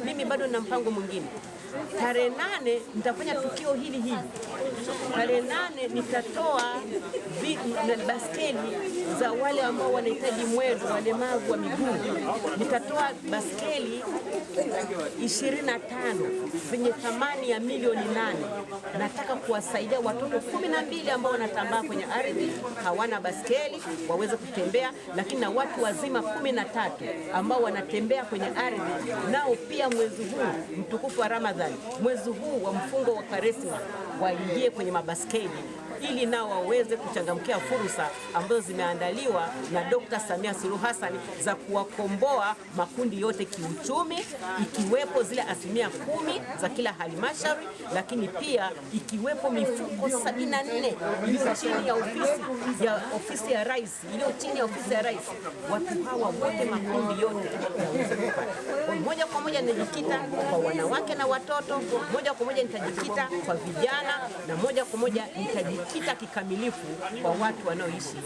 mimi bado na mpango mwingine. Tarehe 8 nitafanya tukio hili. Tarehe 8 nitatoa baskeli za wale ambao wanahitaji mwendo, walemavu wa miguu. Nitatoa baskeli 25 zenye thamani ya milioni 8. Nataka kuwasaidia watoto 12 ambao wanatambaa kwenye ardhi, hawana baskeli, waweze kutembea, lakini na watu wazima 13 ambao wanatembea kwenye ardhi, nao pia mwezi huu mtukufu wa Ramadhani, mwezi huu wa mfungo wa Kwaresma, waingie kwenye mabaskeli ili nao waweze kuchangamkia fursa ambazo zimeandaliwa na Dr. Samia Suluhu Hassan za kuwakomboa makundi yote kiuchumi, ikiwepo zile 10% za kila halmashauri, lakini pia ikiwepo mifuko 74 iliyo chini ya ofisi ya rais, Watu hawa wote, makundi yote yaweze kupata. Moja kwa moja nitajikita kwa wanawake na watoto, moja kwa moja nitajikita kwa vijana, na moja kwa moja nitajikita kikamilifu kwa watu wanaoishi.